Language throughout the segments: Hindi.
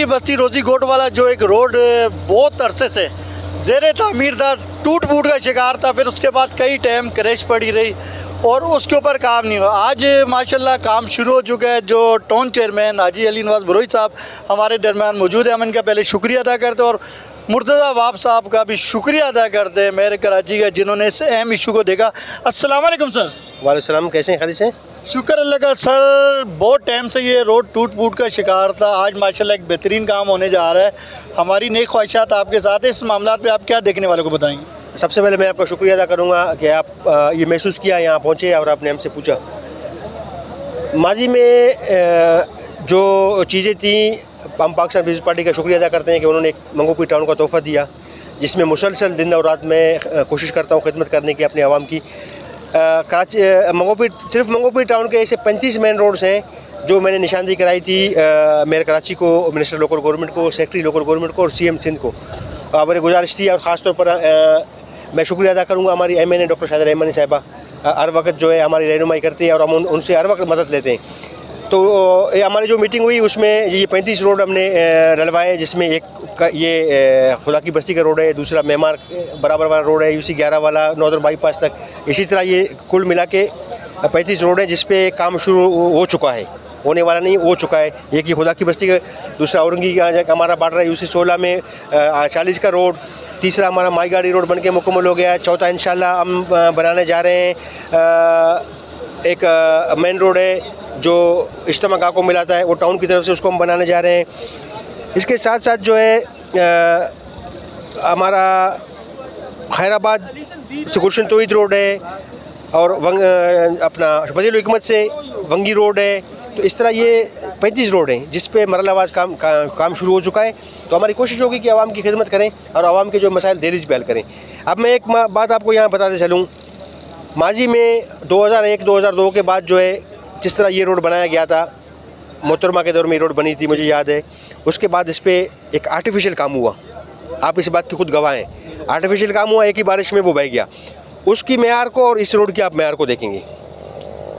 कराची बस्ती रोजी गोट वाला जो एक रोड बहुत अरसे से ज़ेर तामीर था, टूट फूट का शिकार था, फिर उसके बाद कई टाइम क्रैश पड़ी रही और उसके ऊपर काम नहीं हुआ। आज माशाल्लाह काम शुरू हो चुका है। जो टाउन चेयरमैन हाजी अली नवाज बरोई साहब हमारे दरमियान मौजूद है, हम इनका पहले शुक्रिया अदा करते हैं और मुर्तज़ा वाब साहब का भी शुक्रिया अदा करते हैं मेरे कराची का, जिन्होंने इस अहम इशू को देखा। अस्सलाम वालेकुम सर। वालेकुम सलाम, कैसे हैं? खालिद से शुक्र अल्लाह का सर। बहुत टाइम से ये रोड टूट फूट का शिकार था, आज माशाल्लाह एक बेहतरीन काम होने जा रहा है। हमारी नई ख्वाहिशात आपके साथ है, इस मामला पे आप क्या देखने वालों को बताएंगे? सबसे पहले मैं आपका शुक्रिया अदा करूँगा कि आप ये महसूस किया, यहाँ पहुँचे और आपने हमसे पूछा। माजी में जो चीज़ें थी, हम पाकिस्तान पीपल्स पार्टी का शुक्रिया अदा करते हैं कि उन्होंने एक मंगोपीर टाउन का तोहफ़ा दिया, जिसमें मुसलसल दिन और रात में कोशिश करता हूँ खिदमत करने की अपने आवाम की। कराची मंगोपीर, सिर्फ मंगोपीर टाउन के ऐसे 35 मेन रोड्स हैं जो मैंने निशानदेही कराई थी मेयर कराची को, मिनिस्टर लोकल गवर्नमेंट को, सेक्रेटरी लोकल गवर्नमेंट को और CM सिंध को। मेरी गुजारिश थी और ख़ास तौर पर मैं शुक्रिया अदा करूँगा हमारी MNA डॉक्टर शाहिदा रहमानी साहिबा, हर वक्त जो है हमारी रहनुमाई करती है और हम उनसे हर वक्त मदद लेते हैं। तो हमारी जो मीटिंग हुई उसमें ये 35 रोड हमने डलवाए, जिसमें एक ये खुदा की बस्ती का रोड है, दूसरा मेमार बराबर वाला रोड है, UC 11 वाला नॉर्दर्न बाईपास तक। इसी तरह ये कुल मिला के 35 रोड है जिस पे काम शुरू हो चुका है, होने वाला नहीं, हो चुका है। एक ये खुदा की बस्ती का, दूसरा औरंगी का हमारा बॉर्डर है UC 16 में 40 का रोड, तीसरा हमारा माई गाड़ी रोड बनके मुकम्मल हो गया है, चौथा इंशाल्लाह हम बनाने जा रहे हैं। एक मेन रोड है जो इज्तिमा गाह को मिलाता है, वो टाउन की तरफ से, उसको हम बनाने जा रहे हैं। इसके साथ साथ जो है हमारा खैराबाद से गुलशन तोहीद रोड है और अपना बदील हिकमत से वंगी रोड है। तो इस तरह ये 35 रोड हैं जिस पे मरहलावाज काम शुरू हो चुका है। तो हमारी कोशिश होगी कि आवाम की खिदमत करें और आवाम के जो मसाइल देरीज पे हल करें। अब मैं एक बात आपको यहाँ बताते चलूँ, माजी में 2001-2002 के बाद जो है जिस तरह ये रोड बनाया गया था, मोहतरमा के दौर में ये रोड बनी थी, मुझे याद है। उसके बाद इस पर एक आर्टिफिशियल काम हुआ, आप इस बात की खुद गवाह हैं। आर्टिफिशियल काम हुआ, एक ही बारिश में वो बह गया। उसकी मेयार को और इस रोड की आप मेयार को देखेंगे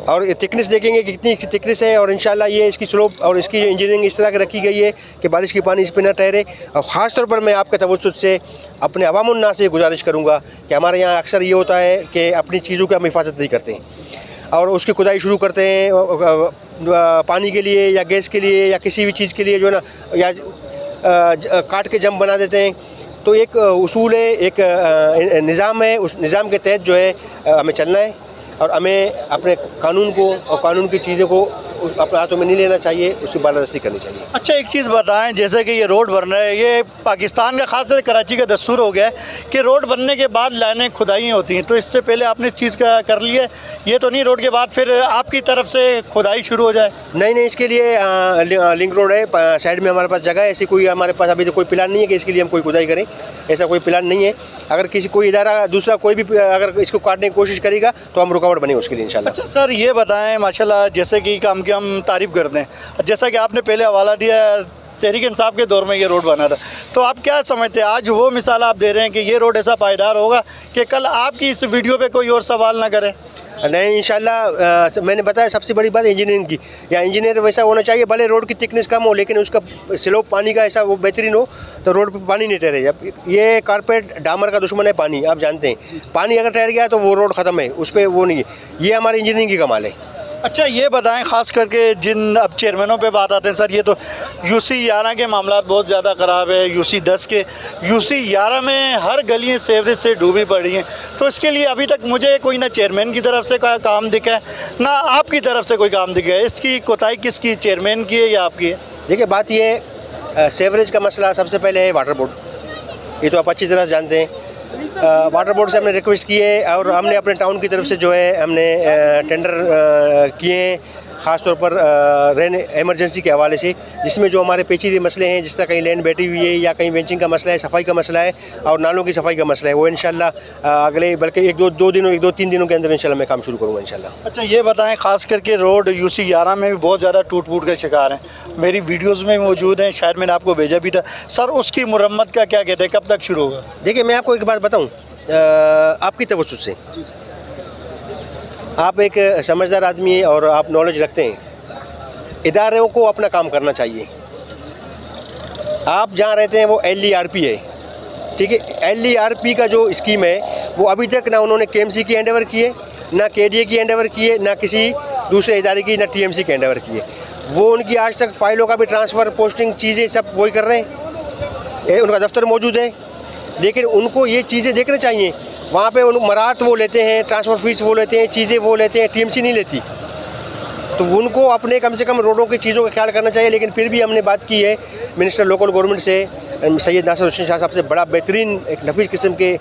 और थिकनेस देखेंगे कि कितनी थिकनेस है, और इंशाल्लाह ये इसकी स्लोप और इसकी इंजीनियरिंग इस तरह की रखी गई है कि बारिश की पानी इस पर न ठहरे। और ख़ास तौर पर मैं आपके तवज्जुह से अपने अवामुन्नास से गुजारिश करूँगा कि हमारे यहाँ अक्सर ये होता है कि अपनी चीज़ों की हम हिफाजत नहीं करते और उसकी खुदाई शुरू करते हैं पानी के लिए या गैस के लिए या किसी भी चीज़ के लिए, जो है ना, या काट के जम बना देते हैं। तो एक उसूल है, एक निज़ाम है, उस निज़ाम के तहत जो है हमें चलना है और हमें अपने कानून को और कानून की चीज़ों को अपने हाथों में नहीं लेना चाहिए, उसकी बालादस्ती करनी चाहिए। अच्छा, एक चीज़ बताएं, जैसे कि ये रोड बन रहा है, ये पाकिस्तान का खासकर कराची का दस्तूर हो गया है कि रोड बनने के बाद लाइनें खुदाई होती हैं, तो इससे पहले आपने इस चीज़ का कर लिया है? ये तो नहीं रोड के बाद फिर आपकी तरफ से खुदाई शुरू हो जाए? नहीं, इसके लिए लिंक रोड है, साइड में हमारे पास जगह है। ऐसी कोई हमारे पास अभी तो कोई प्लान नहीं है कि इसके लिए हम कोई खुदाई करें, ऐसा कोई प्लान नहीं है। अगर कोई इदारा दूसरा कोई भी अगर इसको काटने की कोशिश करेगा तो हम रुकावट बने उसके लिए इंशाल्लाह। अच्छा सर, ये बताएं, माशाल्लाह जैसे कि काम की हम तारीफ़ करते हैं, जैसा कि आपने पहले हवाला दिया तहरीक इंसाफ के दौर में ये रोड बना था, तो आप क्या समझते हैं आज वो मिसाल आप दे रहे हैं कि ये रोड ऐसा पायदार होगा कि कल आपकी इस वीडियो पे कोई और सवाल ना करे? नहीं, इंशाल्लाह। मैंने बताया सबसे बड़ी बात इंजीनियरिंग की, या इंजीनियर वैसा होना चाहिए, भले रोड की थिकनेस कम हो लेकिन उसका स्लोप पानी का ऐसा वो बेहतरीन हो तो रोड पे पानी नहीं ठहरे। जब ये कारपेट डामर का दुश्मन है पानी, आप जानते हैं, पानी अगर ठहर गया तो वो रोड ख़त्म है, उस पर वो नहीं है। ये हमारी इंजीनियरिंग की कमाल है। अच्छा, ये बताएं, ख़ास करके जिन अब चेयरमैनों पे बात आते हैं सर, ये तो UC 11 के मामला बहुत ज़्यादा ख़राब है, UC 10 के, UC 11 में हर गलियाँ सीवरेज से डूबी पड़ी हैं। तो इसके लिए अभी तक मुझे कोई ना चेयरमैन की तरफ से कोई काम दिखा है ना आपकी तरफ से कोई काम दिखा है। इसकी कोताही किसकी, चेयरमैन की है या आपकी है? देखिए, बात ये सीवरेज का मसला सबसे पहले है वाटर बोर्ड, ये तो आप अच्छी तरह से जानते हैं। वाटर बोर्ड से हमने रिक्वेस्ट की है और हमने अपने टाउन की तरफ से जो है हमने टेंडर किए हैं, ख़ास तौर पर रेन इमरजेंसी के हवाले से, जिसमें जो हमारे पेचीदे मसले हैं, जिस तरह कहीं लैंड बैठी हुई है या कहीं वेंचिंग का मसला है, सफाई का मसला है और नालों की सफाई का मसला है, वो इंशाल्लाह अगले बल्कि एक दो तीन दिनों के अंदर इंशाल्लाह मैं काम शुरू करूँगा इंशाल्लाह। अच्छा, ये बताएं, ख़ास करके रोड UC 11 में भी बहुत ज़्यादा टूट फूट के शिकार हैं, मेरी वीडियोज़ में मौजूद हैं, शायद मैंने आपको भेजा भी था सर। उसकी मुरम्मत का क्या कहते हैं, कब तक शुरू होगा? देखिए, मैं आपको एक बात बताऊँ आपकी तवज्जुह से, आप एक समझदार आदमी हैं और आप नॉलेज रखते हैं, इदारों को अपना काम करना चाहिए। आप जहाँ रहते हैं वो LERP है, ठीक है। LERP का जो स्कीम है वो अभी तक ना उन्होंने KMC की हैंडओवर की है, ना KDA की हैंडओवर की है, ना किसी दूसरे इदारे की, ना TMC की हैंडओवर की है। वो उनकी आज तक फाइलों का भी ट्रांसफ़र, पोस्टिंग, चीज़ें सब वही कर रहे हैं। उनका दफ्तर मौजूद है, लेकिन उनको ये चीज़ें देखना चाहिए। वहाँ पे उन मराहत वो लेते हैं, ट्रांसफ़र फीस वो लेते हैं, चीज़ें वो लेते हैं, TMC नहीं लेती। तो उनको अपने कम से कम रोडों की चीज़ों का ख्याल करना चाहिए। लेकिन फिर भी हमने बात की है मिनिस्टर लोकल गवर्नमेंट से, सैयद नासिर हुसैन शाह साहब से, बड़ा बेहतरीन एक नफीस किस्म के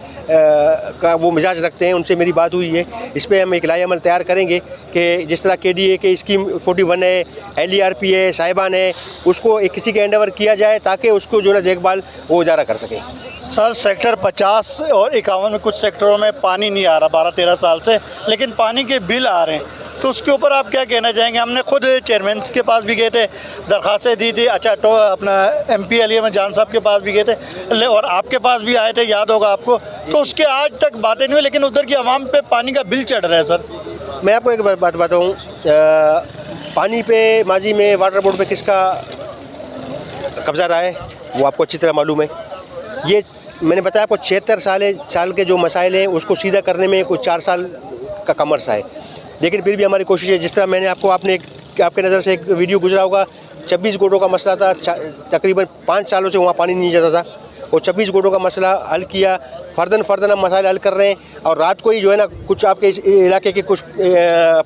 का वो मिजाज रखते हैं, उनसे मेरी बात हुई है। इस पर हम एक लाए अमल तैयार करेंगे कि जिस तरह KDA के स्कीम 41 है, LERP है, साहिबान है, उसको एक किसी के हैंडओवर किया जाए ताकि उसको जो है देखभाल वो इदारा कर सकें। सर सेक्टर 50 और 51 में कुछ सेक्टरों में पानी नहीं आ रहा 12-13 साल से, लेकिन पानी के बिल आ रहे हैं, तो उसके ऊपर आप क्या कहना चाहेंगे? हमने खुद चेयरमैन के पास भी गए थे, दरख्वास्तें दी थी, अच्छा तो अपना MP अली अहमद जान साहब के पास भी गए थे और आपके पास भी आए थे, याद होगा आपको, तो उसके आज तक बातें नहीं हुई, लेकिन उधर की आवाम पे पानी का बिल चढ़ रहा है। सर मैं आपको एक बात बताऊँ, पानी पे माजी में वाटर बोर्ड पे किसका कब्ज़ा रहा है वो आपको अच्छी तरह मालूम है। ये मैंने बताया आपको 76 साल के जो मसाइल हैं उसको सीधा करने में कुछ 4 साल का कम अर्सा है, लेकिन फिर भी हमारी कोशिश है। जिस तरह मैंने आपके नज़र से एक वीडियो गुजरा होगा, 26 गोटों का मसला था, तकरीबन 5 सालों से वहाँ पानी नहीं जाता था, और 26 गोटों का मसला हल किया। फ़र्दन हम मसाइल हल कर रहे हैं, और रात को ही जो है ना कुछ आपके इस इलाके के कुछ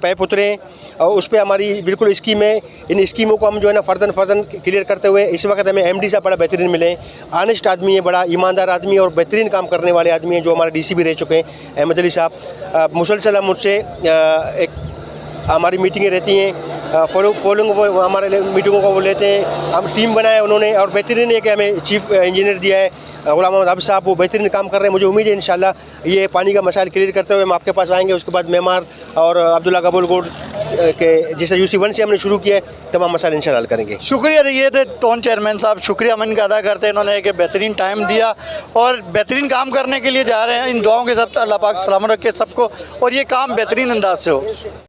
पाइप उतरे हैं, और उस पर हमारी बिल्कुल स्कीम है। इन स्कीमों को हम जो है ना फ़र्दन क्लियर करते हुए, इस वक्त हमें MD साहब बड़ा बेहतरीन मिले हैं, आनेस्ट आदमी है, बड़ा ईमानदार आदमी और बेहतरीन काम करने वाले आदमी हैं, जो हमारे DC भी रह चुके हैं, अहमद अली साहब। मुसलसल हम मुझसे एक हमारी मीटिंगें रहती हैं, फॉलोइंग हमारे मीटिंगों को वो लेते हैं। हम टीम बनाए उन्होंने, और बेहतरीन है कि हमें चीफ इंजीनियर दिया है गुलाम मोहम्मद हब साहब, वो बेहतरीन काम कर रहे हैं। मुझे उम्मीद है इंशाल्लाह ये पानी का मसाइल क्लियर करते हुए हम आपके पास आएंगे। उसके बाद मेमार और अब्दुल्ला कबूल गोड के जिसे UC1 से हमने शुरू किया है, तमाम मसाइल इंशाल्लाह हल करेंगे। शुक्रिया। ये थे टोन चेयरमैन साहब, शुक्रिया हम इनका अदा करते हैं, इन्होंने एक बेहतरीन टाइम दिया और बेहतरीन काम करने के लिए जा रहे हैं। इन दुआओं के साथ अल्लाह पाक सलामत रखे सबको और ये काम बेहतरीन अंदाज से हो।